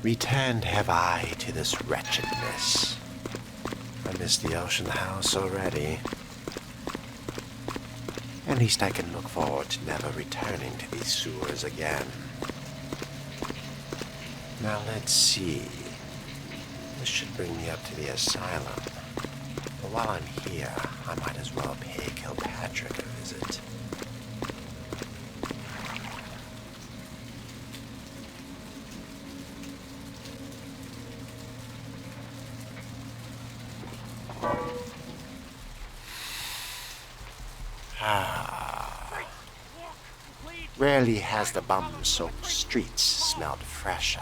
Returned have I to this wretchedness. I miss the ocean house already. At least I can look forward to never returning to these sewers again. Now let's see. This should bring me up to the asylum. But while I'm here, I might as well pay Kilpatrick a visit. Rarely has the bum-soaked streets smelled fresher.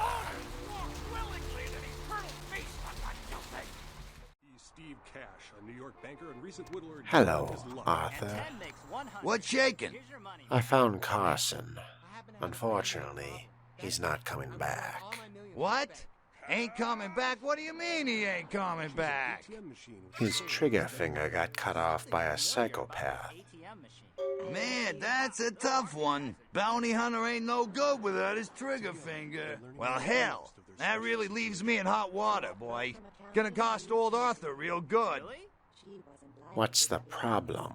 Hello, Arthur. What's shaking? I found Carson. Unfortunately, he's not coming back. What? Ain't coming back? What do you mean he ain't coming back? His trigger finger got cut off by a psychopath. Man, that's a tough one. Bounty hunter ain't no good without his trigger finger. Well, hell, that really leaves me in hot water, boy. Gonna cost old Arthur real good. What's the problem?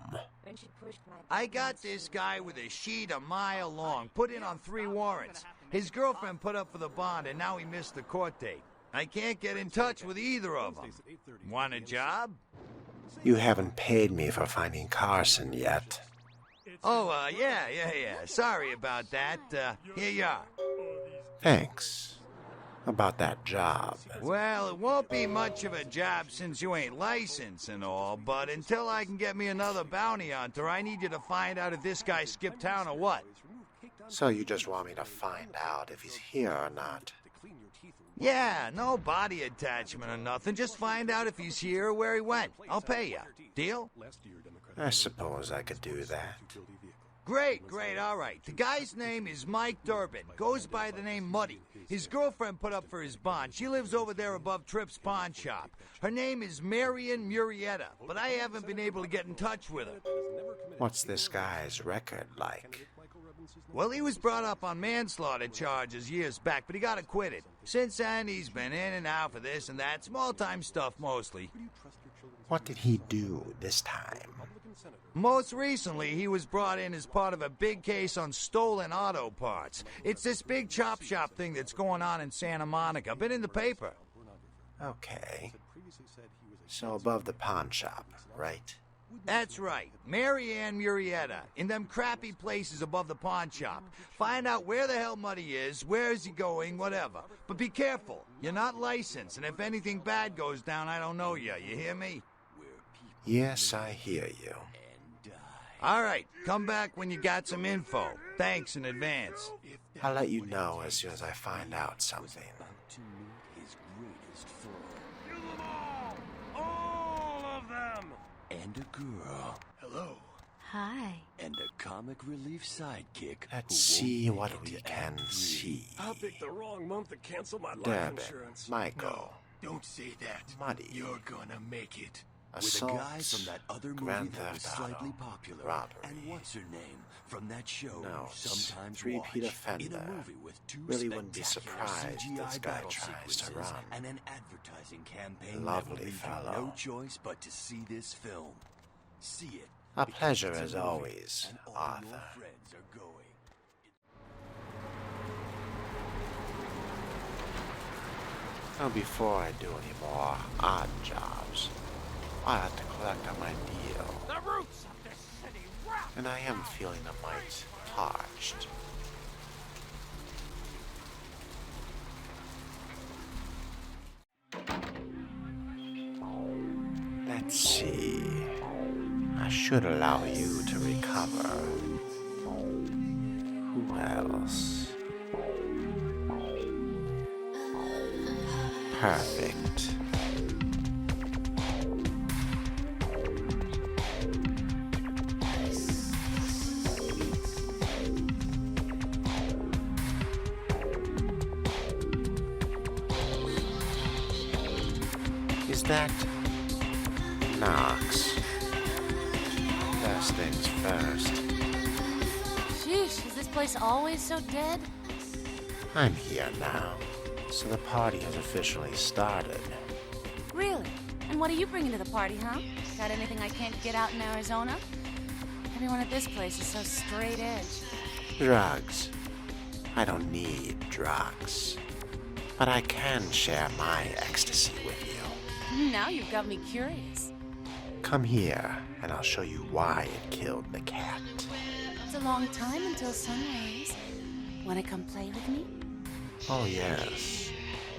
I got this guy with a sheet a mile long, put in on 3 warrants. His girlfriend put up for the bond, and now he missed the court date. I can't get in touch with either of them. Want a job? You haven't paid me for finding Carson yet. Oh, yeah. Sorry about that. Here you are. Thanks. About that job. Well, it won't be much of a job since you ain't licensed and all, but until I can get me another bounty hunter, I need you to find out if this guy skipped town or what. So you just want me to find out if he's here or not? Yeah, no body attachment or nothing. Just find out if he's here or where he went. I'll pay you. Deal? I suppose I could do that. Great, all right. The guy's name is Mike Durbin. Goes by the name Muddy. His girlfriend put up for his bond. She lives over there above Tripp's pawn shop. Her name is Marion Murrieta, but I haven't been able to get in touch with her. What's this guy's record like? Well, he was brought up on manslaughter charges years back, but he got acquitted. Since then, he's been in and out for this and that, small-time stuff mostly. What did he do this time? Most recently, he was brought in as part of a big case on stolen auto parts. It's this big chop shop thing that's going on in Santa Monica. Been in the paper. Okay. So above the pawn shop, right? That's right. Marianne Murrieta. In them crappy places above the pawn shop. Find out where the hell Muddy is, where is he going, whatever. But be careful. You're not licensed, and if anything bad goes down, I don't know you. You hear me? Yes, I hear you. All right. Come back when you got some info. Thanks in advance. I'll let you know as soon as I find out something. Kill them all of them! And a girl. Hello. Hi. And a comic relief sidekick. Let's see what we can see. I picked the wrong month to cancel my life Durbin, insurance. Michael, Don't say that. Muddy, You're gonna make it. With a guy assaults, from that other movie Grand that was Theft slightly Auto, popular. robbery. And what's her name? From that show No, sometimes repeat watch. offender. In a movie with 2 Really wouldn't be spectacular surprised CGI this guy battle tries to sequences run. and an advertising campaign Lovely that will leave fellow. you no choice but to see this film. See it. A because pleasure it's a as movie always, and all Arthur. your friends are going. Now before I do any more odd jobs, I have to collect on my deal. The roots of this city rock. And I am feeling a mite parched. Let's see. I should allow you to recover. Who else? Perfect. Is that Knox? First things first. Sheesh, is this place always so dead? I'm here now. So the party has officially started. Really? And what are you bringing to the party, huh? Got anything I can't get out in Arizona? Everyone at this place is so straight edge. Drugs. I don't need drugs. But I can share my ecstasy with you. Now you've got me curious. Come here, and I'll show you why it killed the cat. It's a long time until sunrise. Wanna come play with me? Oh yes,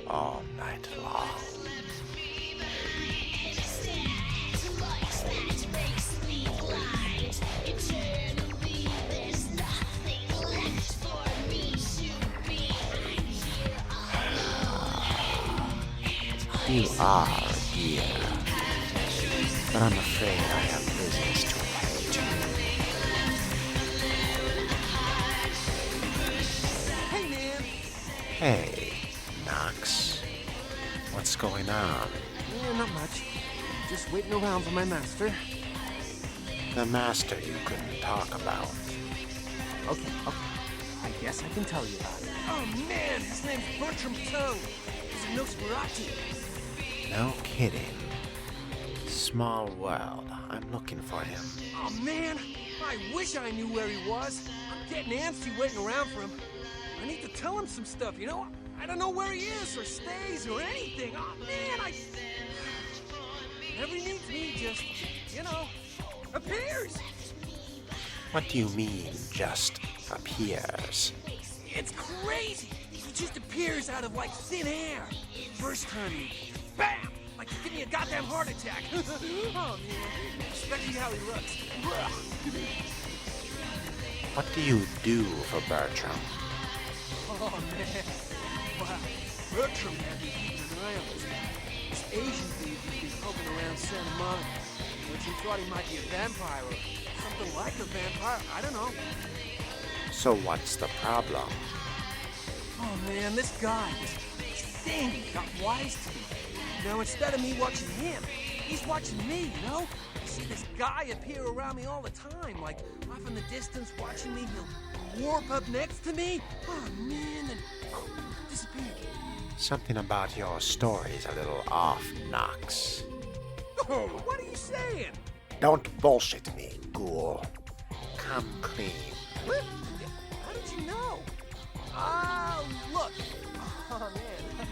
all night long. You are a dear, but I'm afraid I have business to attend to. Hey, man! Hey, Knox. What's going on? Not much. Just waiting around for my master. The master you couldn't talk about. Okay. I guess I can tell you about it. Oh, man! His name's Bertram Tung. He's a Masquerade. No kidding. Small world. I'm looking for him. Oh, man! I wish I knew where he was. I'm getting antsy waiting around for him. I need to tell him some stuff, you know? I don't know where he is or stays or anything. Oh, man, Never needs me, just, appears! What do you mean, just appears? It's crazy! He just appears out of, thin air. First time he... BAM! Like he's giving me a goddamn heart attack. Oh, man. Especially how he looks. What do you do for Bertram? Oh, man. Wow. Bertram had me keeping an eye on this guy. This Asian dude he's been poking around Santa Monica. Bertram thought he might be a vampire or something like a vampire. I don't know. So what's the problem? Oh, man, this guy, this thing got wise to me. Now, instead of me watching him, he's watching me, you know? I see this guy appear around me all the time, like off in the distance watching me. He'll warp up next to me. Oh, man, and disappear. Something about your story's a little off, Knox. Oh, what are you saying? Don't bullshit me, ghoul. Come clean. What? How did you know? Look. Oh, man.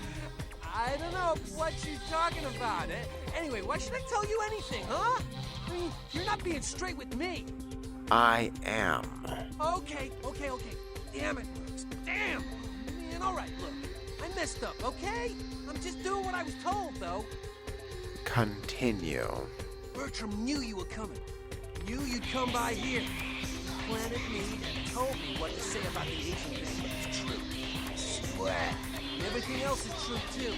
I don't know what you're talking about. Anyway, why should I tell you anything, huh? I mean, you're not being straight with me. I am. Okay. Damn it. Damn. Man, all right, look. I messed up, okay? I'm just doing what I was told, though. Continue. Bertram knew you were coming. Knew you'd come by here. He planted me and told me what to say about the Asian thing, but it's true. I swear. And everything else is true, too.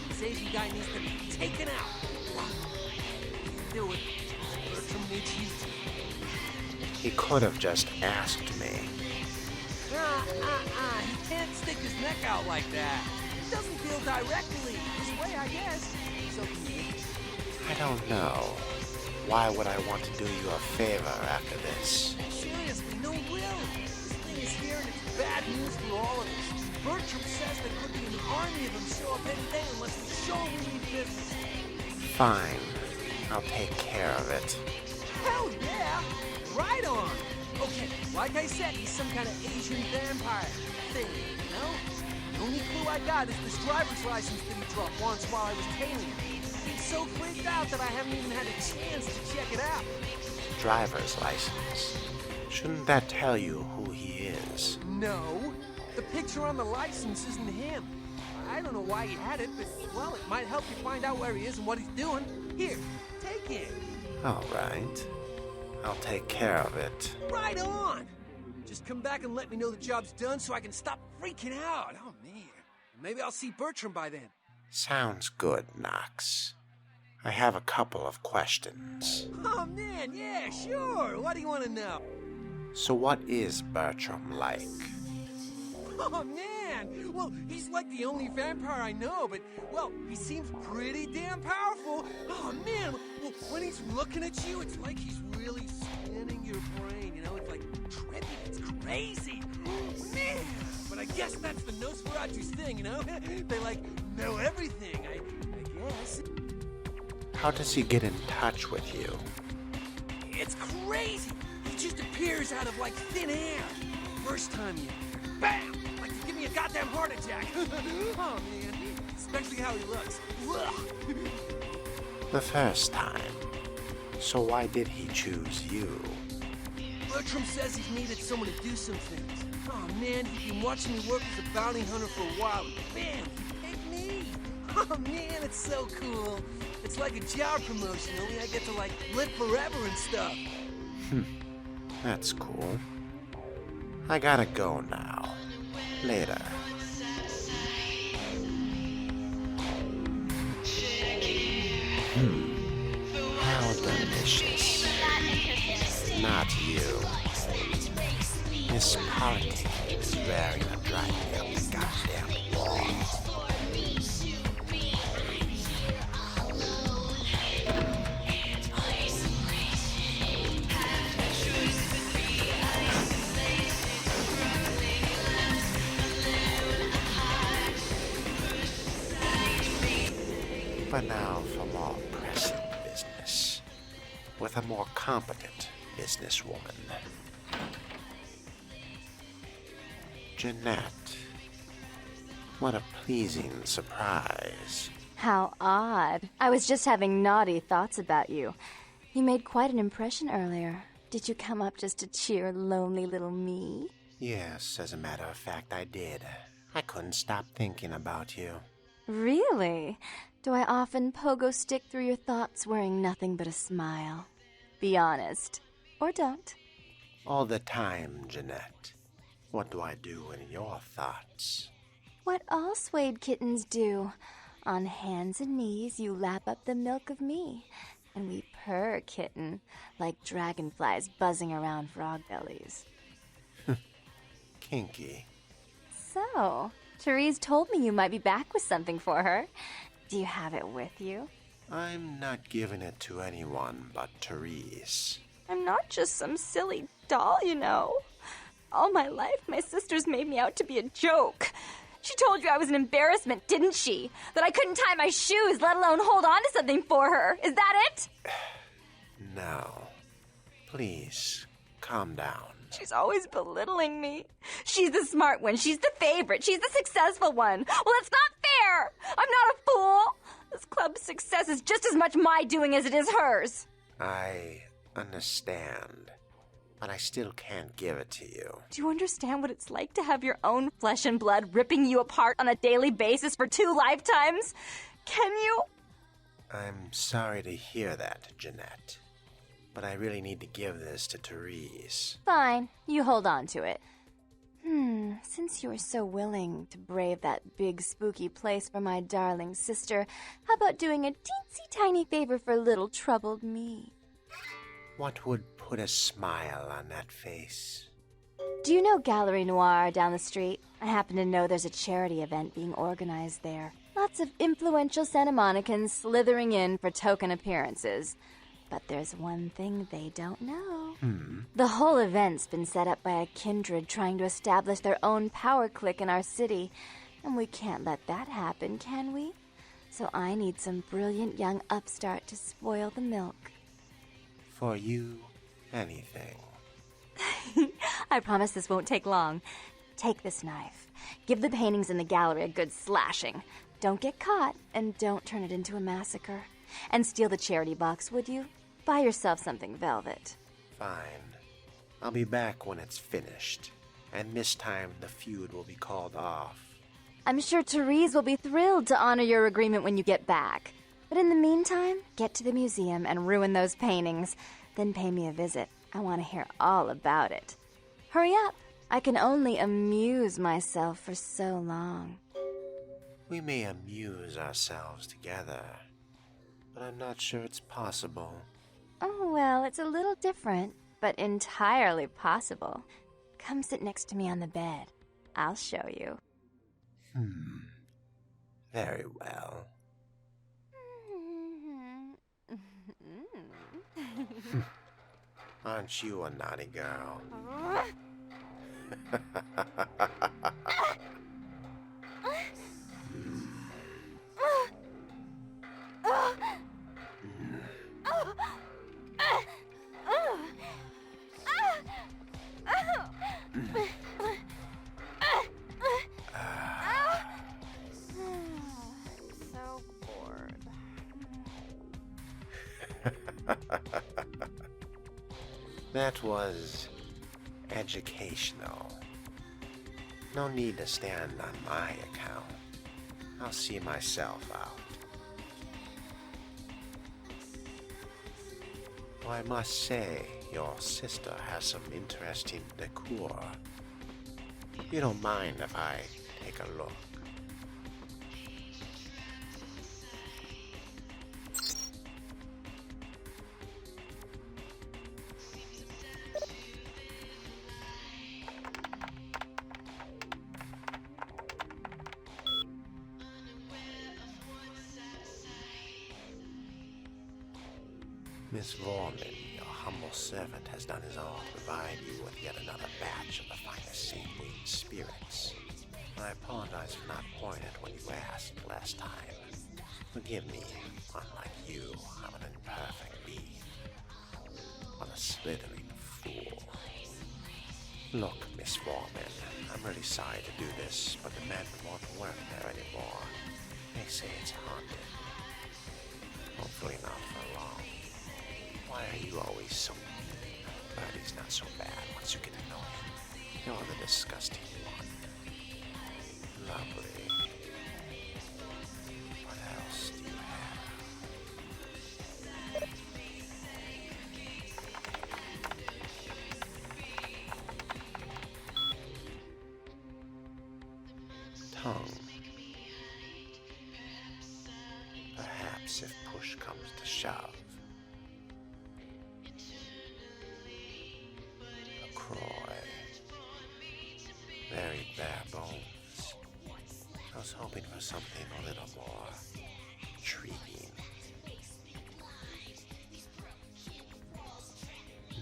This Asian guy needs to be taken out. Do it. Bertram needs you to. He could have just asked me. He can't stick his neck out like that. He doesn't feel directly his way, I guess. So can you. I don't know. Why would I want to do you a favor after this? Seriously, no will. This thing is here and it's bad news for all of us. Bertram says there could be an army of them show up any day unless we show we need business. Fine. I'll take care of it. Hell yeah! Right on! Okay, like I said, he's some kind of Asian vampire thing, you know? The only clue I got is this driver's license that he dropped once while I was tailing him. He's so freaked out that I haven't even had a chance to check it out. Driver's license. Shouldn't that tell you who he is? No. The picture on the license isn't him. I don't know why he had it, but, well, it might help you find out where he is and what he's doing. Here, take it. All right. I'll take care of it. Right on! Just come back and let me know the job's done so I can stop freaking out. Oh, man. Maybe I'll see Bertram by then. Sounds good, Knox. I have a couple of questions. Oh, man, yeah, sure. What do you want to know? So what is Bertram like? Oh, man! Well, he's like the only vampire I know, but, well, he seems pretty damn powerful. Oh, man! Well, when he's looking at you, it's like he's really spinning your brain, you know? It's like trippy, it's crazy. Man! But I guess that's the Nosferatu's thing, you know? They, like, know everything, I guess. How does he get in touch with you? It's crazy! He just appears out of, like, thin air. First time you... BAM! Like to give me a goddamn heart attack. Oh, man. Especially how he looks. The first time. So why did he choose you? Bertram says he's needed someone to do some things. Oh, man, he's been watching me work as a bounty hunter for a while. Bam! He picked me! Oh, man, it's so cool. It's like a job promotion, only I get to, like, live forever and stuff. That's cool. I gotta go now. Later. How delicious. Not you. This politic is very gonna drive me up the goddamn wall. But now for more pressing business. With a more competent businesswoman. Jeanette. What a pleasing surprise. How odd. I was just having naughty thoughts about you. You made quite an impression earlier. Did you come up just to cheer lonely little me? Yes, as a matter of fact, I did. I couldn't stop thinking about you. Really? Do I often pogo stick through your thoughts wearing nothing but a smile? Be honest. Or don't. All the time, Jeanette. What do I do in your thoughts? What all swayed kittens do. On hands and knees, you lap up the milk of me. And we purr, kitten, like dragonflies buzzing around frog bellies. Kinky. So, Therese told me you might be back with something for her. Do you have it with you? I'm not giving it to anyone but Therese. I'm not just some silly doll, you know. All my life, my sisters made me out to be a joke. She told you I was an embarrassment, didn't she? That I couldn't tie my shoes, let alone hold on to something for her. Is that it? No. Please, calm down. She's always belittling me. She's the smart one. She's the favorite. She's the successful one. Well, it's not fair. I'm not a fool. This club's success is just as much my doing as it is hers. I understand, but I still can't give it to you. Do you understand what it's like to have your own flesh and blood ripping you apart on a daily basis for 2 lifetimes? Can you? I'm sorry to hear that, Jeanette. But I really need to give this to Therese. Fine. You hold on to it. Since you are so willing to brave that big spooky place for my darling sister, how about doing a teensy tiny favor for little troubled me? What would put a smile on that face? Do you know Gallery Noir down the street? I happen to know there's a charity event being organized there. Lots of influential Santa Monicans slithering in for token appearances. But there's one thing they don't know. The whole event's been set up by a kindred trying to establish their own power clique in our city. And we can't let that happen, can we? So I need some brilliant young upstart to spoil the milk. For you, anything. I promise this won't take long. Take this knife. Give the paintings in the gallery a good slashing. Don't get caught, and don't turn it into a massacre. And steal the charity box, would you? Buy yourself something velvet. Fine. I'll be back when it's finished. And this time the feud will be called off. I'm sure Therese will be thrilled to honor your agreement when you get back. But in the meantime, get to the museum and ruin those paintings. Then pay me a visit. I want to hear all about it. Hurry up. I can only amuse myself for so long. We may amuse ourselves together, but I'm not sure it's possible. Oh, well, it's a little different, but entirely possible. Come sit next to me on the bed. I'll show you. Very well. Aren't you a naughty girl? So bored. That was educational. No need to stand on my account. I'll see myself out. Though I must say, your sister has some interesting decor. You don't mind if I take a look? Miss Vorman, your humble servant has done his all to provide you with yet another batch of the finest sanguine spirits. I apologize for not pouring it when you asked last time. Forgive me, unlike you, I'm an imperfect being. I'm a slithering fool. Look, Miss Vorman, I'm really sorry to do this, but the men won't work there anymore. They say it's haunted. Hopefully not for long. Why are you always so mean? Birdie's not so bad once you get to know him. You're the disgusting one. Lovely. What else do you have? Tongue. Perhaps if push comes to shove. Very bare bones. I was hoping for something a little more intriguing.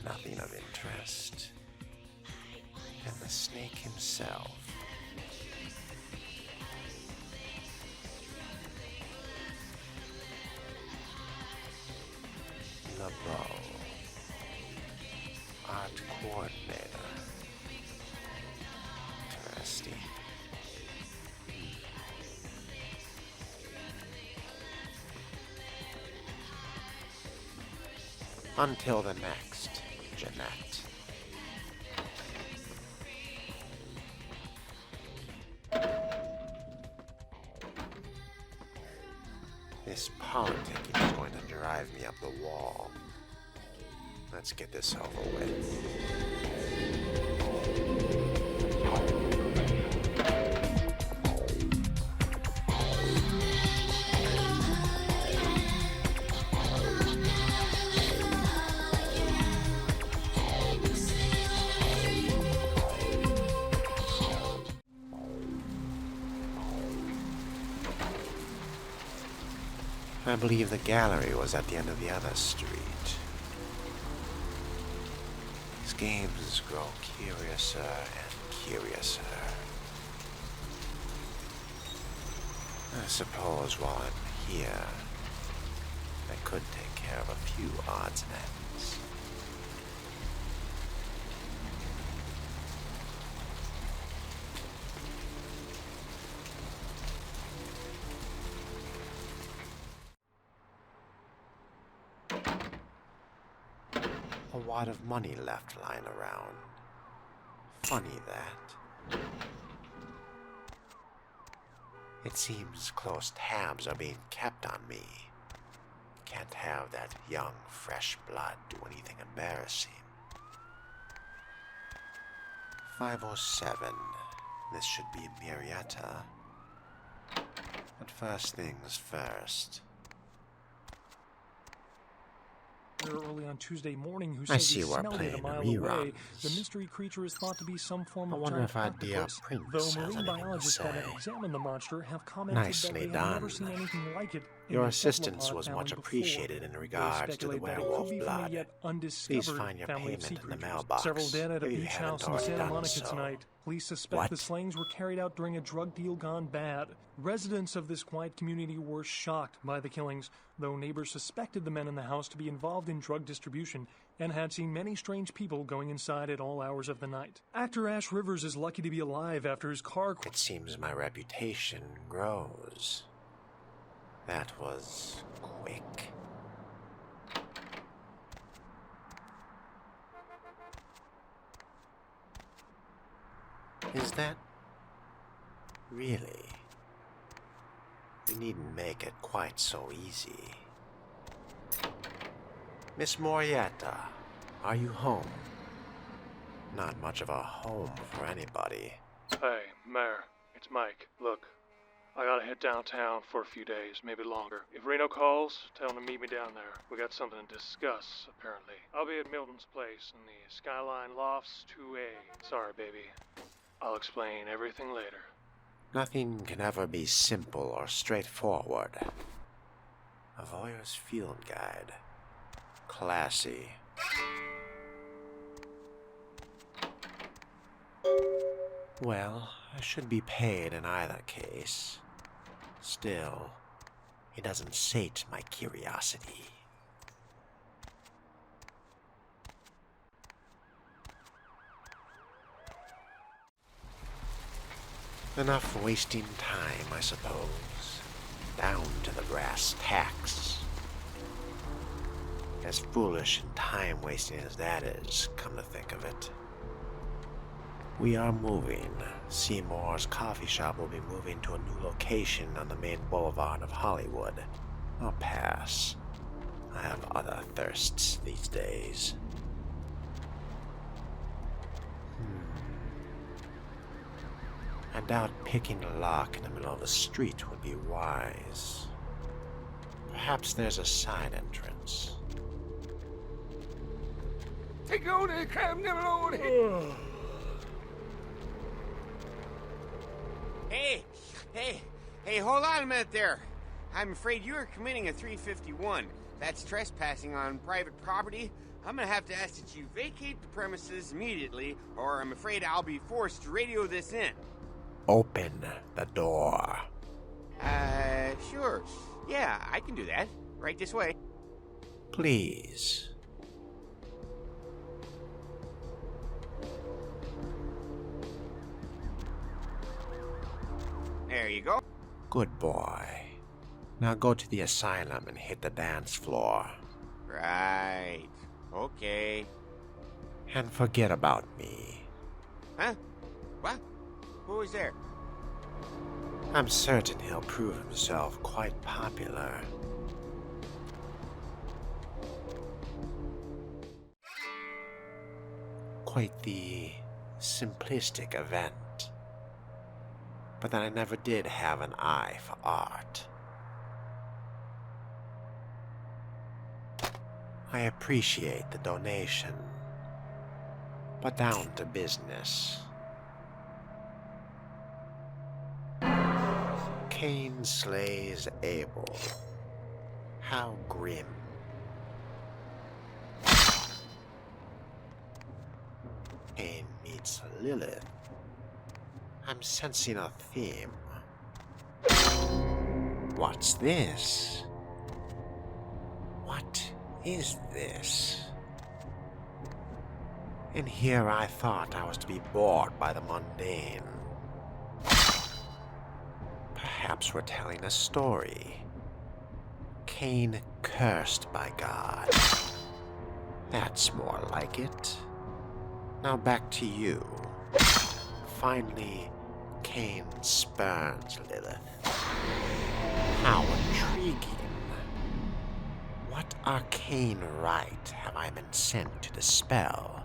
Nothing of interest. And the snake himself. The bow. Art coordinator. Interesting. Until the next, Jeanette. This politicking is going to drive me up the wall. Let's get this over with. I believe the gallery was at the end of the other street. These games grow curiouser and curiouser. I suppose while I'm here, I could take care of a few odds and ends. A wad of money left lying around. Funny that. It seems close tabs are being kept on me. Can't have that young, fresh blood do anything embarrassing. 507. This should be Marietta. But first things first. here early on Tuesday morning who I says see he we're smelled it a playing mile reruns. away. The mystery creature is thought to be some form I of wonder giant if I'd be a octopus, prince though has marine anything to biologists that have say. examined the monster have commented Nicely that they have never done. seen anything like it in Your the assistance cephalopod was family much before. appreciated in They regards to the speculate that it werewolf could be from a blood. yet Please undiscovered find your family of payment sea in the creatures. mailbox Several dead at a if you beach haven't house in already Santa done Monica so. tonight. Police suspect What? the slayings were carried out during a drug deal gone bad. Residents of this quiet community were shocked by the killings, though neighbors suspected the men in the house to be involved in drug distribution and had seen many strange people going inside at all hours of the night. Actor Ash Rivers is lucky to be alive after his car It seems my reputation grows. That was quick. Is that really? You needn't make it quite so easy. Miss Morietta, are you home? Not much of a home for anybody. Hey, Mayor, it's Mike. Look, I gotta head downtown for a few days, maybe longer. If Reno calls, tell him to meet me down there. We got something to discuss, apparently. I'll be at Milton's place in the Skyline Lofts 2A. Sorry, baby. I'll explain everything later. Nothing can ever be simple or straightforward. A voyeur's field guide. Classy. Well, I should be paid in either case. Still, it doesn't sate my curiosity. Enough wasting time, I suppose. Down to the brass tacks. As foolish and time-wasting as that is, come to think of it. We are moving. Seymour's coffee shop will be moving to a new location on the main boulevard of Hollywood. I'll pass. I have other thirsts these days. I doubt picking a lock in the middle of the street would be wise. Perhaps there's a side entrance. Hey, hold on a minute there. I'm afraid you are committing a 351. That's trespassing on private property. I'm gonna have to ask that you vacate the premises immediately, or I'm afraid I'll be forced to radio this in. Open the door. Sure. Yeah, I can do that. Right this way. Please. There you go. Good boy. Now go to the asylum and hit the dance floor. Right. Okay. And forget about me. Huh? What? Who was there? I'm certain he'll prove himself quite popular. Quite the simplistic event. But then I never did have an eye for art. I appreciate the donation. But down to business. Cain slays Abel. How grim. Cain meets Lilith. I'm sensing a theme. What's this? What is this? And here I thought I was to be bored by the mundane. Perhaps we're telling a story. Cain cursed by God. That's more like it. Now back to you. Finally, Cain spurns Lilith. How intriguing. What arcane right have I been sent to dispel?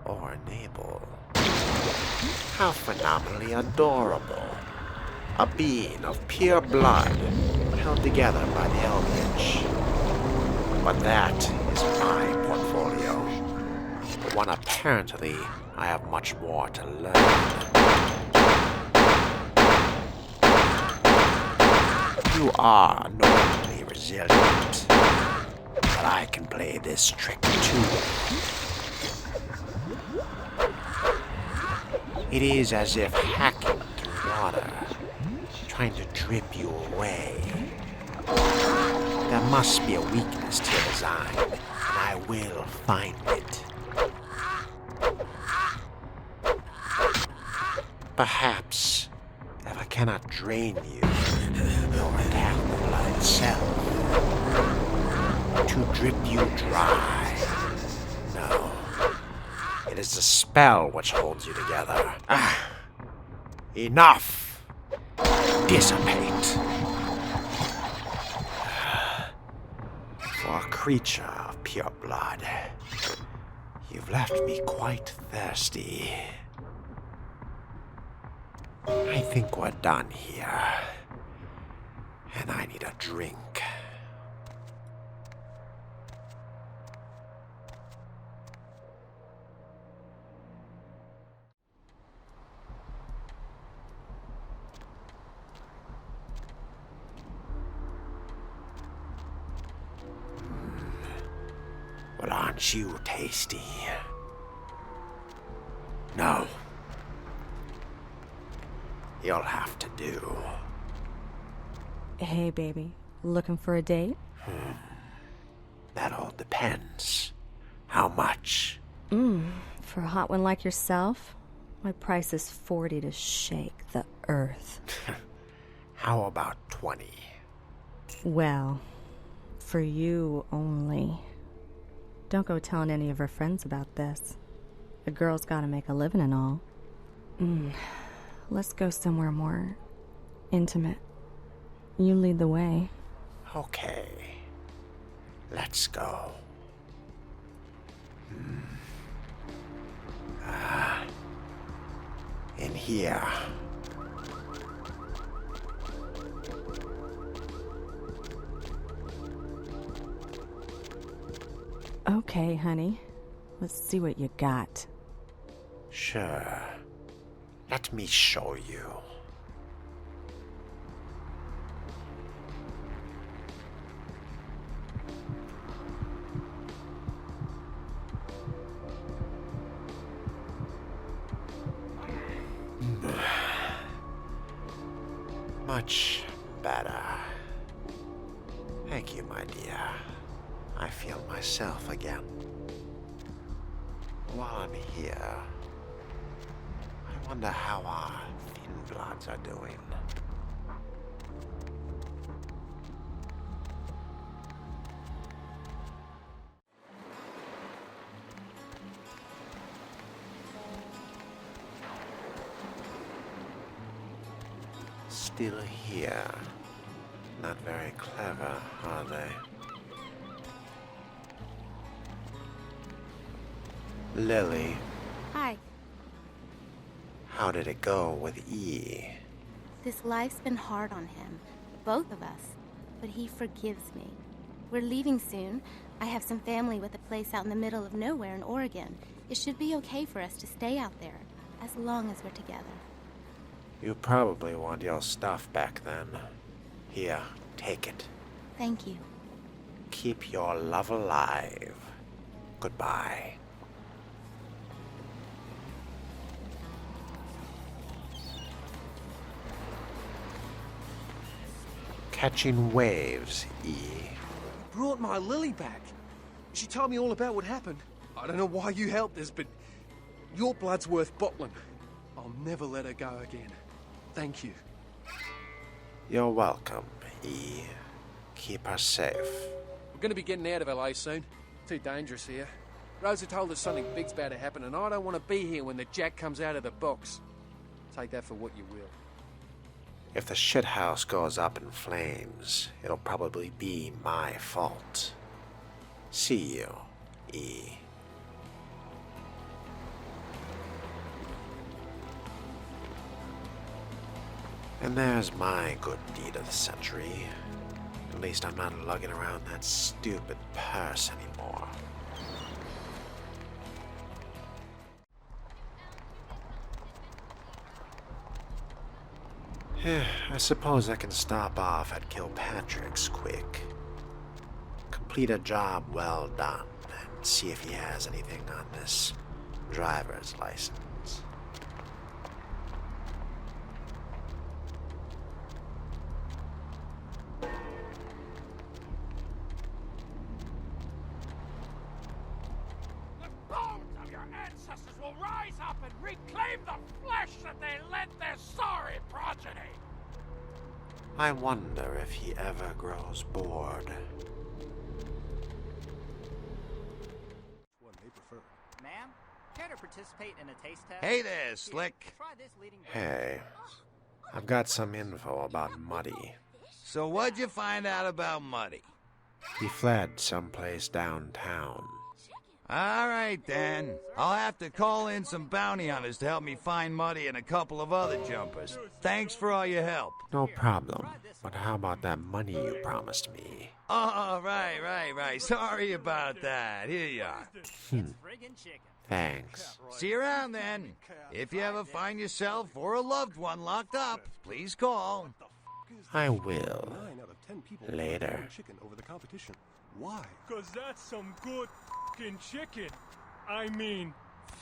Or enable? How phenomenally adorable. A being of pure blood, held together by the eldritch. But that is my portfolio. One apparently I have much more to learn. You are normally resilient, but I can play this trick too. It is as if hacking through water, trying to drip you away. There must be a weakness to your design, and I will find it. Perhaps, if I cannot drain you, nor attack the blood itself, to drip you dry. No, it is the spell which holds you together. Enough! Dissipate! For a creature of pure blood, you've left me quite thirsty. I think we're done here, and I need a drink. Well, aren't you tasty? No. You'll have to do. Hey, baby. Looking for a date? That all depends. How much? For a hot one like yourself, my price is 40 to shake the earth. How about 20? Well, for you only. Don't go telling any of her friends about this. A girl's gotta make a living and all. Let's go somewhere more intimate. You lead the way. Okay. Let's go. In here. Okay, honey. Let's see what you got. Sure. Let me show you. Much better. Thank you, my dear. I feel myself again. While I'm here, I wonder how our thin bloods are doing. Still here. Not very clever, are they? Lily, Hi. how did it go with E? This life's been hard on him, both of us, but he forgives me. We're leaving soon. I have some family with a place out in the middle of nowhere in Oregon. It should be okay for us to stay out there, as long as we're together. You probably want your stuff back then. Here, take it. Thank you. Keep your love alive. Goodbye. Catching waves, E. Brought my Lily back. She told me all about what happened. I don't know why you helped us, but your blood's worth bottling. I'll never let her go again. Thank you. You're welcome, E. Keep her safe. We're gonna be getting out of LA soon. Too dangerous here. Rosa told us something big's about to happen, and I don't want to be here when the jack comes out of the box. Take that for what you will. If the shithouse goes up in flames, it'll probably be my fault. See you, E. And there's my good deed of the century. At least I'm not lugging around that stupid purse anymore. I suppose I can stop off at Kilpatrick's quick. Complete a job well done and see if he has anything on this driver's license. The bones of your ancestors will rise up and reclaim the flesh that they lent their sorry progeny. I wonder if he ever grows bored. Ma'am, care to participate in a taste test? Hey there, Slick. Try this leading. Hey, I've got some info about Muddy. So what'd you find out about Muddy? He fled someplace downtown. All right, then. I'll have to call in some bounty hunters to help me find Muddy and a couple of other jumpers. Thanks for all your help. No problem. But how about that money you promised me? Oh, right. Sorry about that. Here you are. Thanks. See you around, then. If you ever find yourself or a loved one locked up, please call. I will. Later. Why? Cause that's some good f***ing chicken. I mean,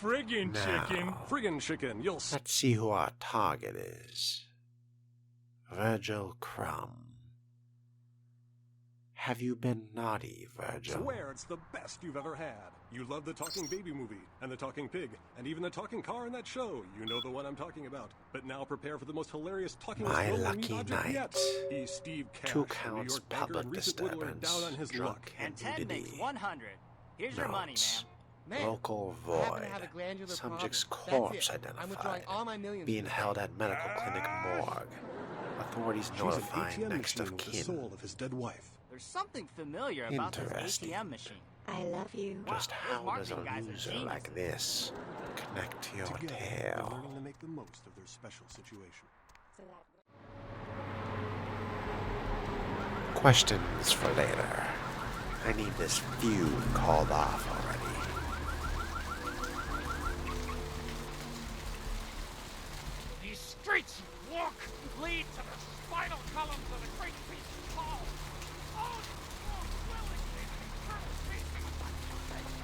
friggin' chicken. Now, Friggin' chicken, you'll s- let's see who our target is. Virgil Crumb. Have you been naughty, Virgil? Swear it's the best you've ever had. You love the talking baby movie, and the talking pig, and even the talking car in that show. You know the one I'm talking about. But now prepare for the most hilarious talking My scroll lucky object night. yet. He's Steve Cash, 2 a New counts York banker public and recent whittler disturbance, down on his drunk luck. And Ted makes nudity. 100. Here's your money, Notes. ma'am. Local I happen void. to have a glandular Subject's problem. corpse That's it. I'm withdrawing identified. all my millions. Being held at medical clinic morgue. Authorities She's an notifying ATM next machine of with the kin. soul of his dead wife. There's something familiar about this Interesting. ATM machine. I love you. Just Wow, how those does a marketing guys are loser geniuses. like this connect to your Together, they're tale? learning to make the most of their special situation. Questions for later. I need this feud called off already. These streets you walk lead to the spinal columns of the great beast Paul. All you walk willingly to eternal peace.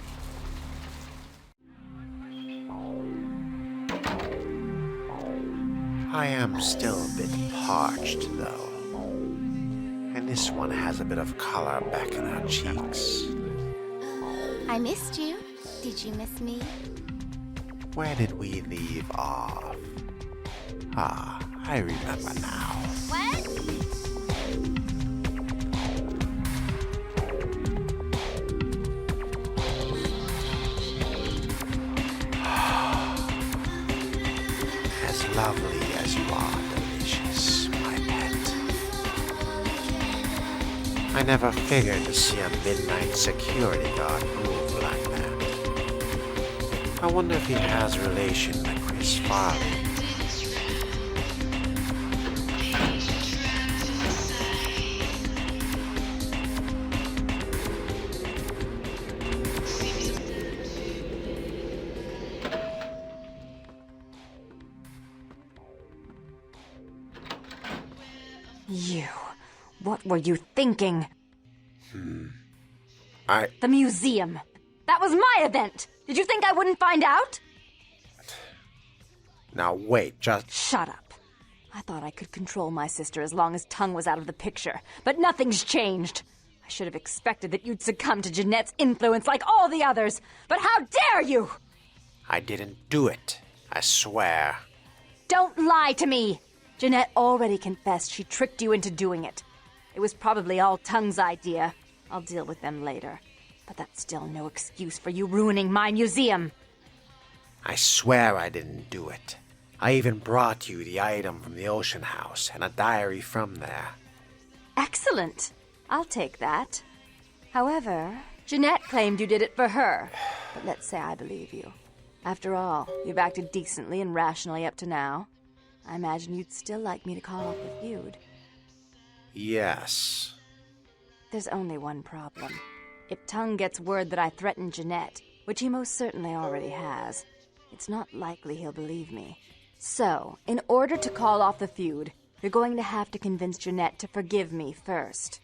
I am still a bit parched, though. And this one has a bit of color back in her cheeks. I missed you. Did you miss me? Where did we leave off? Ah, I remember now. What? As lovely as you are, delicious, my pet. I never figured to see a midnight security guard move like that. I wonder if he has relation to Chris Farley. You. What were you thinking? The museum. That was my event. Did you think I wouldn't find out? Now wait, just... Shut up. I thought I could control my sister as long as Tung was out of the picture, but nothing's changed. I should have expected that you'd succumb to Jeanette's influence like all the others, but how dare you! I didn't do it. I swear. Don't lie to me! Jeanette already confessed she tricked you into doing it. It was probably all Tung's idea. I'll deal with them later. But that's still no excuse for you ruining my museum. I swear I didn't do it. I even brought you the item from the Ocean House and a diary from there. Excellent. I'll take that. However, Jeanette claimed you did it for her. But let's say I believe you. After all, you've acted decently and rationally up to now. I imagine you'd still like me to call off the feud. Yes. There's only one problem. If Tung gets word that I threatened Jeanette, which he most certainly already has, it's not likely he'll believe me. So, in order to call off the feud, you're going to have to convince Jeanette to forgive me first.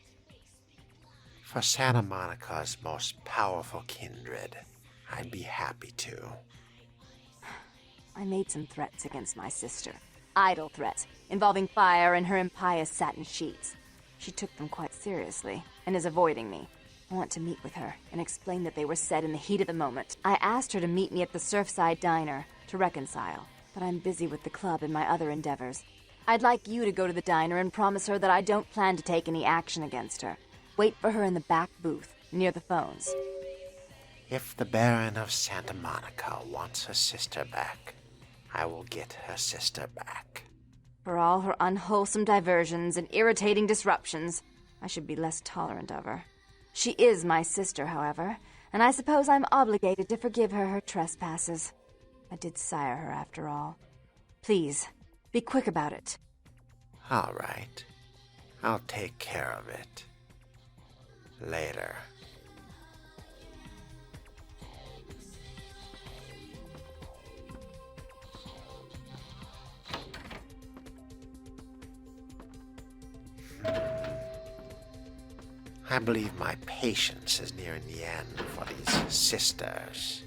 For Santa Monica's most powerful kindred, I'd be happy to. I made some threats against my sister. Idle threats, involving fire and her impious satin sheets. She took them quite seriously, and is avoiding me. I want to meet with her, and explain that they were said in the heat of the moment. I asked her to meet me at the Surfside Diner, to reconcile, but I'm busy with the club and my other endeavors. I'd like you to go to the diner and promise her that I don't plan to take any action against her. Wait for her in the back booth, near the phones. If the Baron of Santa Monica wants her sister back, I will get her sister back. For all her unwholesome diversions and irritating disruptions, I should be less tolerant of her. She is my sister, however, and I suppose I'm obligated to forgive her trespasses. I did sire her, after all. Please, be quick about it. All right. I'll take care of it. Later. I believe my patience is nearing the end for these sisters.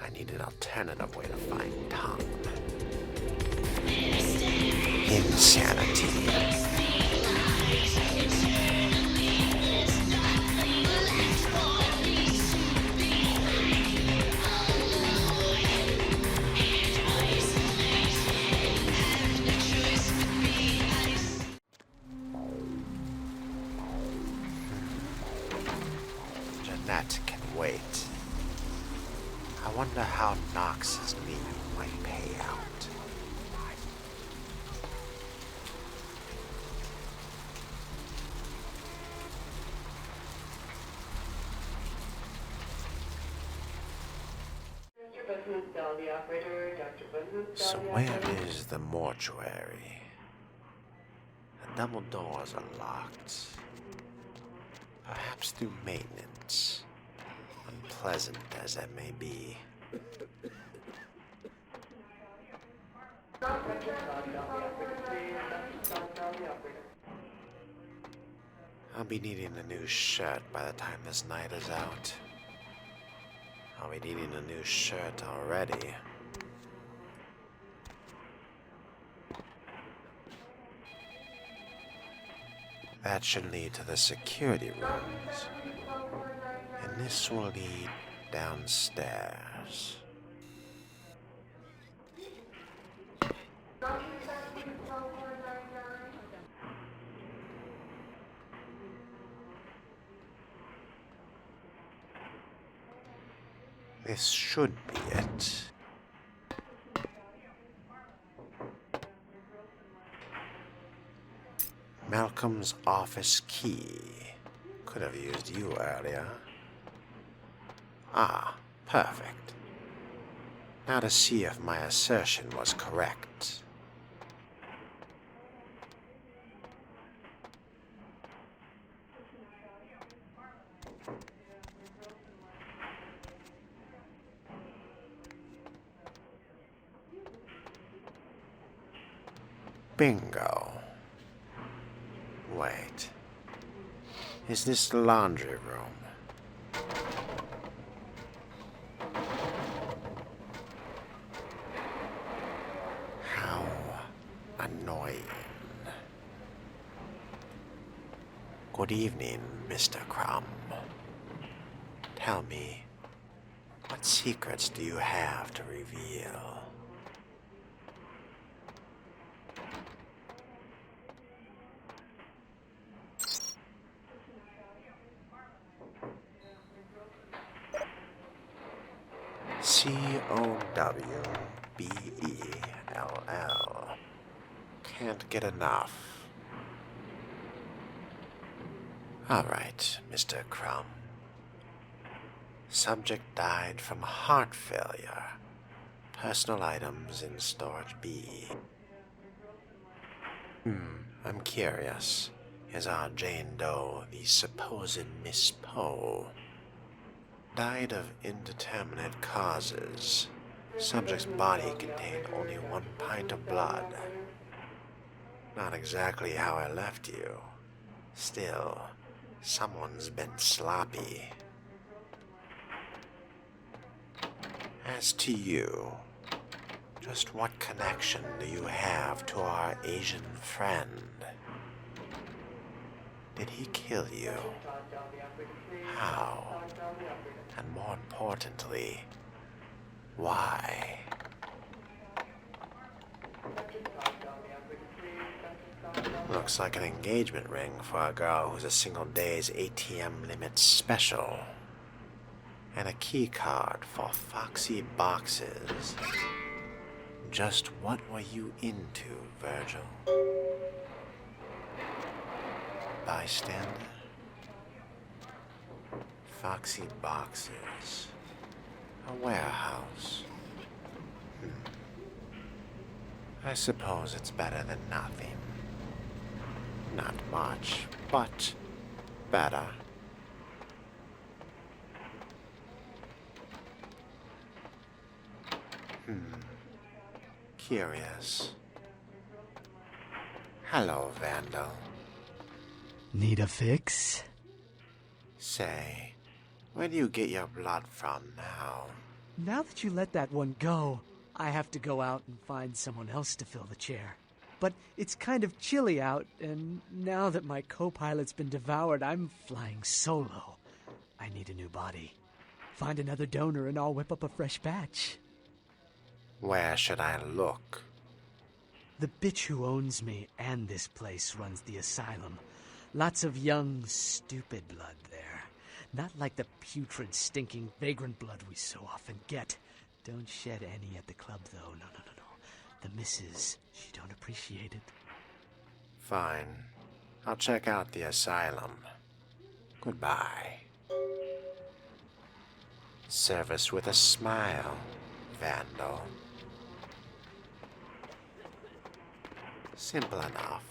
I need an alternative way to find Tung. Insanity. Jeanette can wait. I wonder how Knox's leave might pay out. So where is the mortuary? The double doors are locked. Perhaps through maintenance, unpleasant as that may be. I'll be needing a new shirt by the time this night is out. I'll be needing a new shirt already. That should lead to the security rooms. And this will lead downstairs. This should be it. Malcolm's office key. Could have used you earlier. Ah, perfect. Now to see if my assertion was correct. Bingo. Wait. Is this the laundry room? How annoying. Good evening, Mr. Crumb. Tell me, what secrets do you have to reveal? COWBELL. Can't get enough. All right, Mr. Crumb. Subject died from heart failure. Personal items in storage B. I'm curious. is our Jane Doe, the supposed Miss Poe. Died of indeterminate causes. Subject's body contained only 1 pint of blood. Not exactly how I left you. Still, someone's been sloppy. As to you, just what connection do you have to our Asian friend? Did he kill you? How? And more importantly, why? Looks like an engagement ring for a girl who's a single day's ATM limit special. And a key card for foxy boxes. Just what were you into, Virgil? Bystander? Foxy boxes. A warehouse. I suppose it's better than nothing. Not much, but better. Curious. Hello, Vandal. Need a fix? Say, where do you get your blood from now? Now that you let that one go, I have to go out and find someone else to fill the chair. But it's kind of chilly out, and now that my co-pilot's been devoured, I'm flying solo. I need a new body. Find another donor and I'll whip up a fresh batch. Where should I look? The bitch who owns me and this place runs the asylum. Lots of young, stupid blood there. Not like the putrid, stinking, vagrant blood we so often get. Don't shed any at the club, though. No. The missus, she don't appreciate it. Fine. I'll check out the asylum. Goodbye. Service with a smile, Vandal. Simple enough.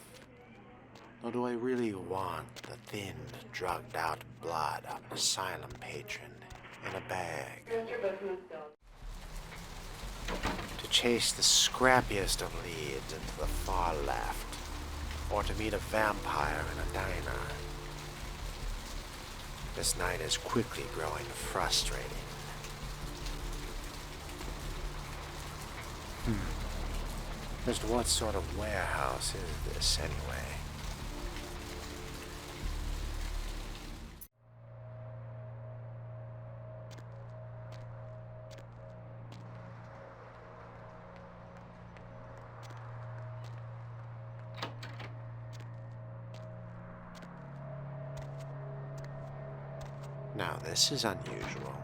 Or do I really want the thin, drugged-out blood of an asylum patron in a bag? To chase the scrappiest of leads into the far left, or to meet a vampire in a diner. This night is quickly growing frustrating. Just what sort of warehouse is this, anyway? Now, this is unusual.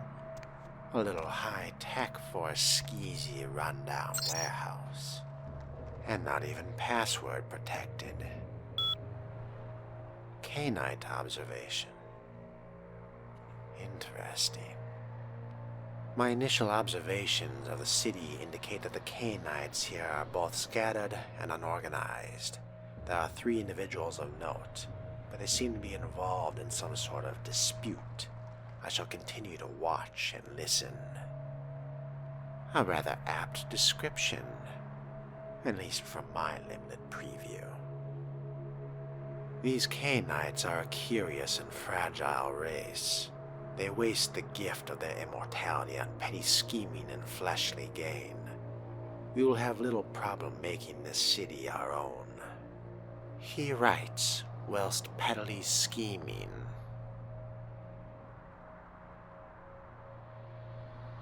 A little high-tech for a skeezy, rundown warehouse. And not even password protected. K-night observation. Interesting. My initial observations of the city indicate that the K-nights here are both scattered and unorganized. There are 3 individuals of note, but they seem to be involved in some sort of dispute. I shall continue to watch and listen. A rather apt description, at least from my limited preview. These K-nights are a curious and fragile race. They waste the gift of their immortality on petty scheming and fleshly gain. We will have little problem making this city our own. He writes, whilst pettily scheming.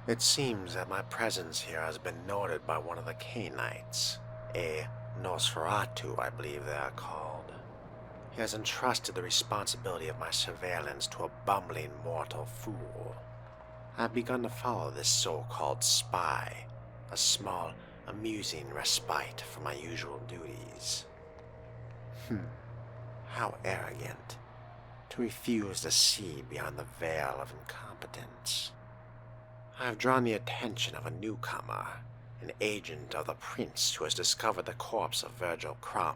It seems that my presence here has been noted by one of the K-nights. A Nosferatu, I believe they are called. He has entrusted the responsibility of my surveillance to a bumbling mortal fool. I've begun to follow this so-called spy, a small, amusing respite from my usual duties. How arrogant, to refuse to see beyond the veil of incompetence. I've drawn the attention of a newcomer, an agent of the prince who has discovered the corpse of Virgil Crumb.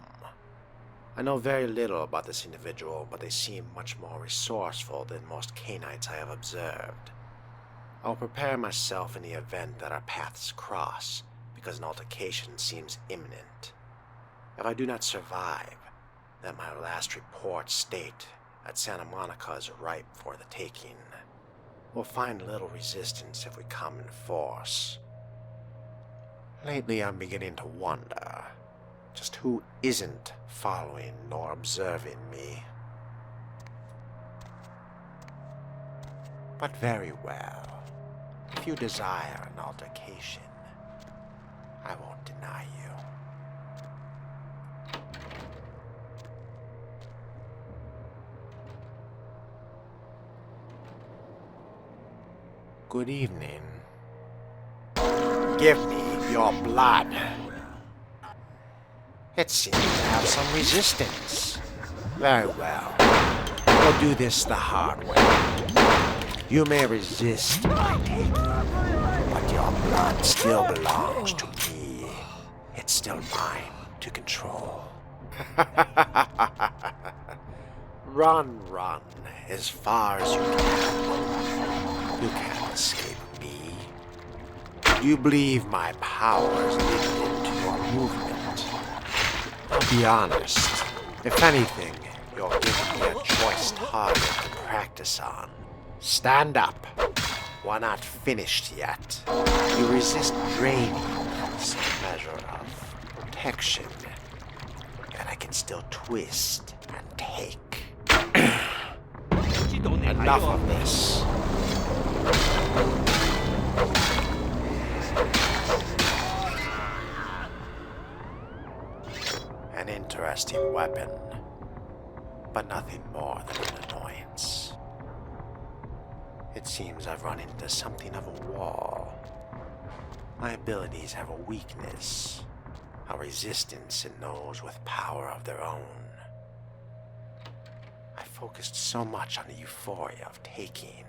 I know very little about this individual, but they seem much more resourceful than most canites I have observed. I'll prepare myself in the event that our paths cross, because an altercation seems imminent. If I do not survive, then my last reports state that Santa Monica is ripe for the taking. We'll find little resistance if we come in force. Lately, I'm beginning to wonder just who isn't following nor observing me. But very well. If you desire an altercation, I won't deny you. Good evening. Give me your blood. It seems to have some resistance. Very well. We'll do this the hard way. You may resist my taking, but your blood still belongs to me. It's still mine to control. Run, run, as far as you can. You can't escape me. You believe my powers limited to your movement. I'll be honest. If anything, you're giving me a choice target to practice on. Stand up. We're not finished yet. You resist draining some measure of protection. Yet I can still twist and take. Enough of this. An interesting weapon, but nothing more than an annoyance. It seems I've run into something of a wall. My abilities have a weakness, a resistance in those with power of their own. I focused so much on the euphoria of taking.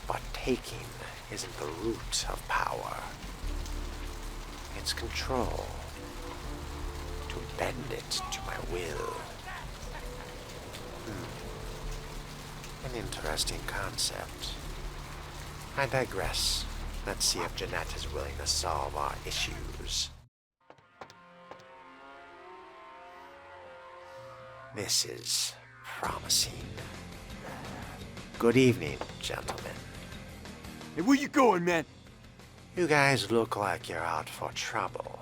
But taking isn't the root of power. It's control. To bend it to my will. An interesting concept. I digress. Let's see if Jeanette is willing to solve our issues. This is promising. Good evening, gentlemen. Hey, where you going, man? You guys look like you're out for trouble.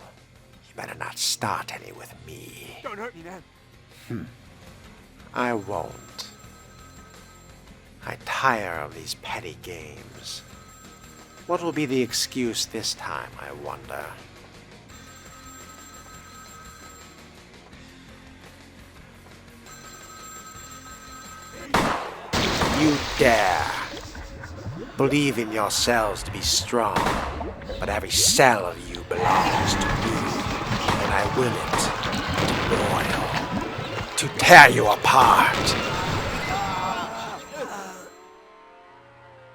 You better not start any with me. Don't hurt me, man. I won't. I tire of these petty games. What will be the excuse this time, I wonder? You dare. Believe in yourselves to be strong, but every cell of you belongs to me, and I will it to boil, to tear you apart.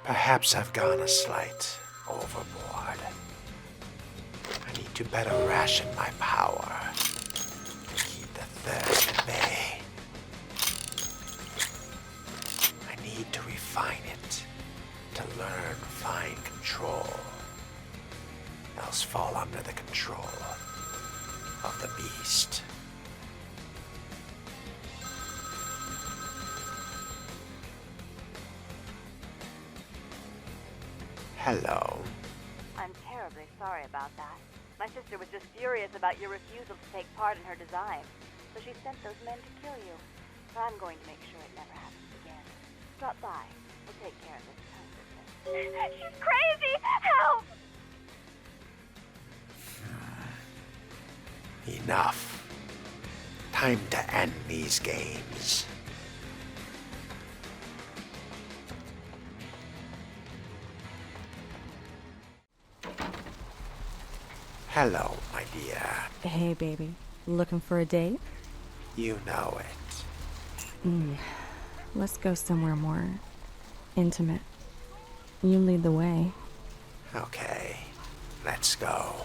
Perhaps I've gone a slight overboard. I need to better ration my power to keep the thirst at bay. I need to refine it, to learn fine control, else fall under the control of the beast. Hello. I'm terribly sorry about that. My sister was just furious about your refusal to take part in her design, so she sent those men to kill you. But I'm going to make sure it never happens again. Drop by. We'll take care of this tongue business. She's crazy! Help! Enough. Time to end these games. Hello, my dear. Hey, baby. Looking for a date? You know it. Let's go somewhere more intimate. You lead the way. Okay. Let's go.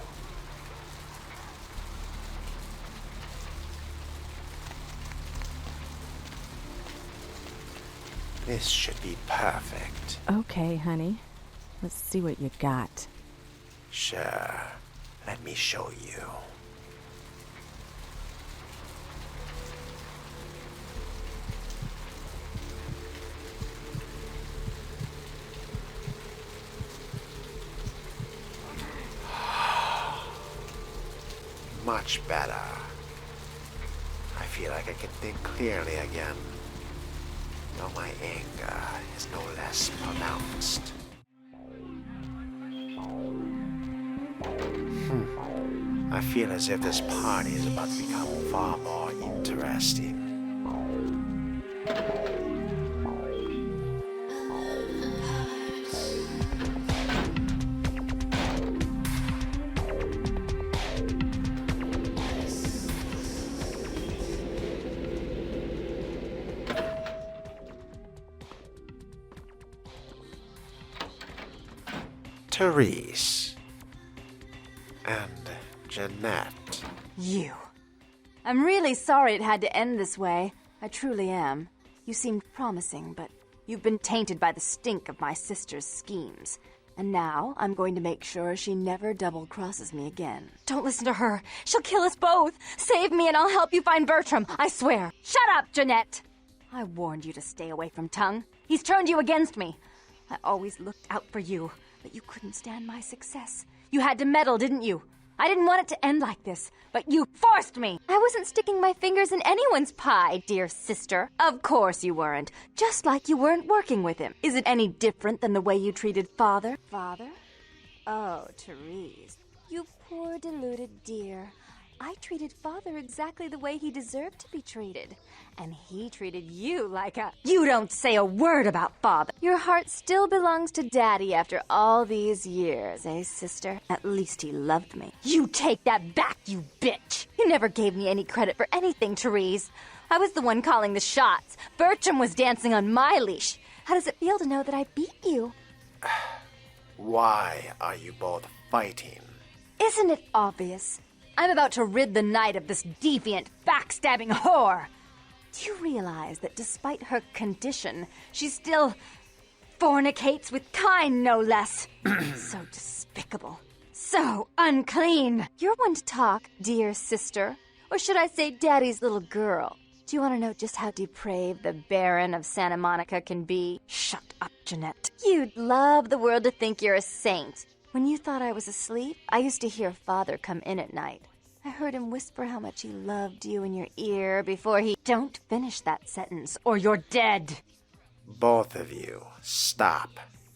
This should be perfect. Okay, honey. Let's see what you got. Sure. Let me show you. Much better. I feel like I can think clearly again. Though my anger is no less pronounced. I feel as if this party is about to become far more interesting. Therese and Jeanette. You. I'm really sorry it had to end this way. I truly am. You seemed promising, but you've been tainted by the stink of my sister's schemes. And now I'm going to make sure she never double-crosses me again. Don't listen to her. She'll kill us both. Save me and I'll help you find Bertram, I swear. Shut up, Jeanette! I warned you to stay away from Tung. He's turned you against me. I always looked out for you, but you couldn't stand my success. You had to meddle, didn't you? I didn't want it to end like this, but you forced me! I wasn't sticking my fingers in anyone's pie, dear sister. Of course you weren't. Just like you weren't working with him. Is it any different than the way you treated Father? Father? Oh, Therese. You poor deluded dear. I treated Father exactly the way he deserved to be treated. And he treated you like a... You don't say a word about Father. Your heart still belongs to Daddy after all these years, eh, sister? At least he loved me. You take that back, you bitch! You never gave me any credit for anything, Therese. I was the one calling the shots. Bertram was dancing on my leash. How does it feel to know that I beat you? Why are you both fighting? Isn't it obvious? I'm about to rid the night of this deviant, backstabbing whore. Do you realize that despite her condition, she still fornicates with kind, no less? So despicable. So unclean. You're one to talk, dear sister. Or should I say Daddy's little girl? Do you want to know just how depraved the Baron of Santa Monica can be? Shut up, Jeanette. You'd love the world to think you're a saint. When you thought I was asleep, I used to hear Father come in at night. I heard him whisper how much he loved you in your ear before he... Don't finish that sentence, or you're dead. Both of you, stop.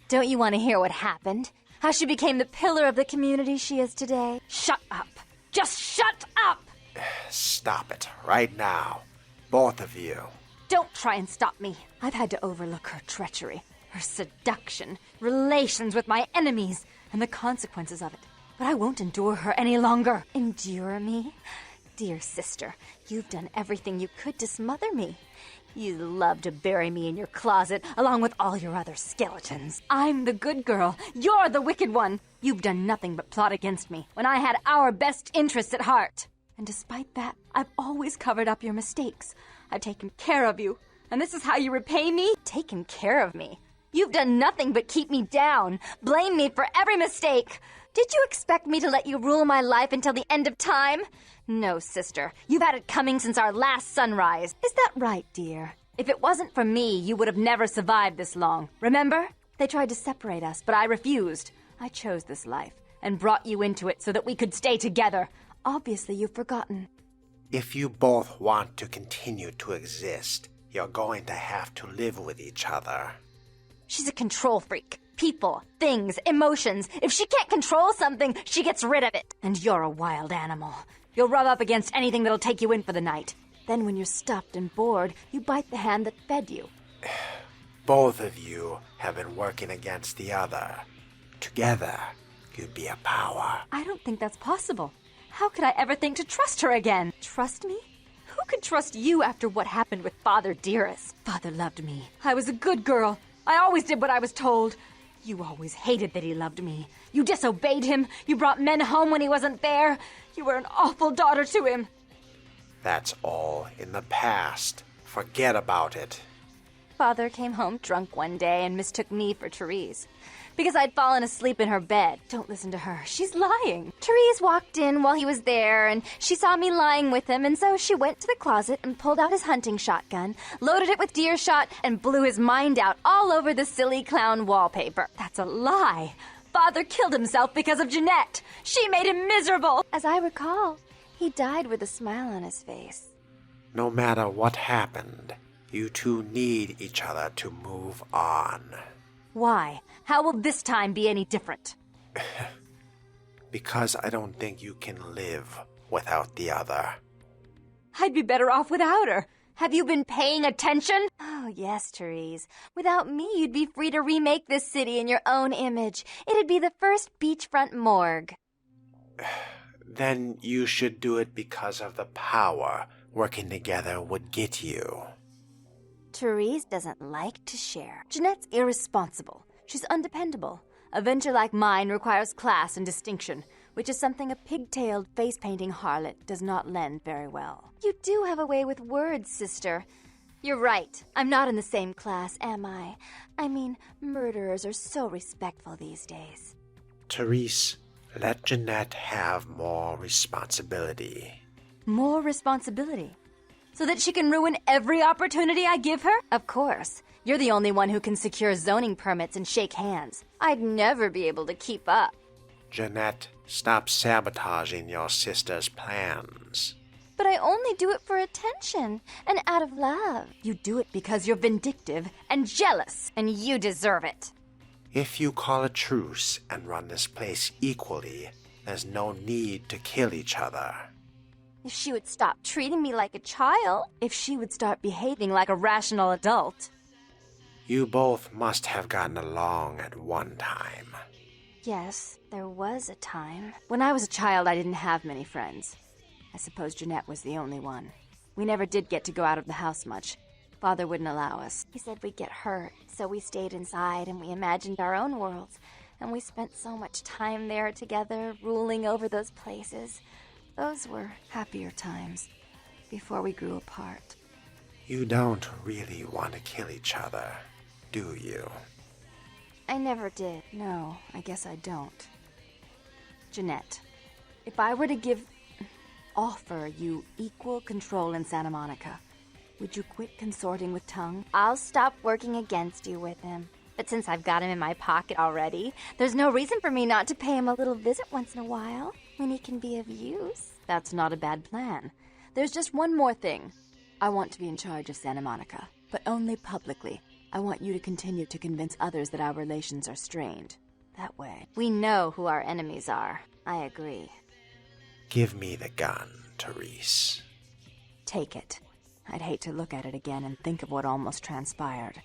Don't you want to hear what happened? How she became the pillar of the community she is today? Shut up. Just shut up! Stop it, right now. Both of you. Don't try and stop me. I've had to overlook her treachery, her seduction, relations with my enemies, and the consequences of it. But I won't endure her any longer. Endure me? Dear sister, you've done everything you could to smother me. You love to bury me in your closet, along with all your other skeletons. I'm the good girl. You're the wicked one. You've done nothing but plot against me, when I had our best interests at heart. And despite that, I've always covered up your mistakes. I've taken care of you. And this is how you repay me? Taken care of me. You've done nothing but keep me down, blame me for every mistake. Did you expect me to let you rule my life until the end of time? No, sister. You've had it coming since our last sunrise. Is that right, dear? If it wasn't for me, you would have never survived this long. Remember? They tried to separate us, but I refused. I chose this life and brought you into it so that we could stay together. Obviously, you've forgotten. If you both want to continue to exist, you're going to have to live with each other. She's a control freak. People, things, emotions. If she can't control something, she gets rid of it. And you're a wild animal. You'll rub up against anything that'll take you in for the night. Then when you're stuffed and bored, you bite the hand that fed you. Both of you have been working against the other. Together, you'd be a power. I don't think that's possible. How could I ever think to trust her again? Trust me? Who could trust you after what happened with Father Dearest? Father loved me. I was a good girl. I always did what I was told. You always hated that he loved me. You disobeyed him. You brought men home when he wasn't there. You were an awful daughter to him. That's all in the past. Forget about it. Father came home drunk one day and mistook me for Therese. Because I'd fallen asleep in her bed. Don't listen to her. She's lying. Therese walked in while he was there, and she saw me lying with him, and so she went to the closet and pulled out his hunting shotgun, loaded it with deer shot, and blew his mind out all over the silly clown wallpaper. That's a lie. Father killed himself because of Jeanette. She made him miserable. As I recall, he died with a smile on his face. No matter what happened, you two need each other to move on. Why? How will this time be any different? Because I don't think you can live without the other. I'd be better off without her. Have you been paying attention? Oh, yes, Therese. Without me, you'd be free to remake this city in your own image. It'd be the first beachfront morgue. Then you should do it because of the power working together would get you. Therese doesn't like to share. Jeanette's irresponsible. She's undependable. A venture like mine requires class and distinction, which is something a pigtailed, face-painting harlot does not lend very well. You do have a way with words, sister. You're right. I'm not in the same class, am I? I mean, murderers are so respectful these days. Therese, let Jeanette have more responsibility. More responsibility? So that she can ruin every opportunity I give her? Of course. You're the only one who can secure zoning permits and shake hands. I'd never be able to keep up. Jeanette, stop sabotaging your sister's plans. But I only do it for attention and out of love. You do it because you're vindictive and jealous, and you deserve it. If you call a truce and run this place equally, there's no need to kill each other. If she would stop treating me like a child, if she would start behaving like a rational adult. You both must have gotten along at one time. Yes, there was a time. When I was a child, I didn't have many friends. I suppose Jeanette was the only one. We never did get to go out of the house much. Father wouldn't allow us. He said we'd get hurt, so we stayed inside and we imagined our own worlds. And we spent so much time there together, ruling over those places. Those were happier times, before we grew apart. You don't really want to kill each other, do you? I never did. No, I guess I don't. Jeanette, if I were to offer you equal control in Santa Monica, would you quit consorting with Tung? I'll stop working against you with him. But since I've got him in my pocket already, there's no reason for me not to pay him a little visit once in a while, when he can be of use. That's not a bad plan. There's just one more thing. I want to be in charge of Santa Monica, but only publicly. I want you to continue to convince others that our relations are strained. That way, we know who our enemies are. I agree. Give me the gun, Therese. Take it. I'd hate to look at it again and think of what almost transpired.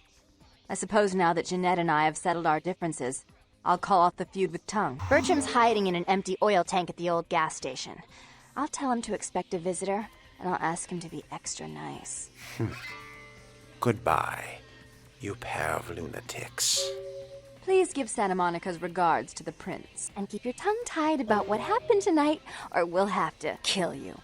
I suppose now that Jeanette and I have settled our differences, I'll call off the feud with Tung. Bertram's hiding in an empty oil tank at the old gas station. I'll tell him to expect a visitor, and I'll ask him to be extra nice. Goodbye, you pair of lunatics. Please give Santa Monica's regards to the prince, and keep your tongue tied about what happened tonight, or we'll have to kill you.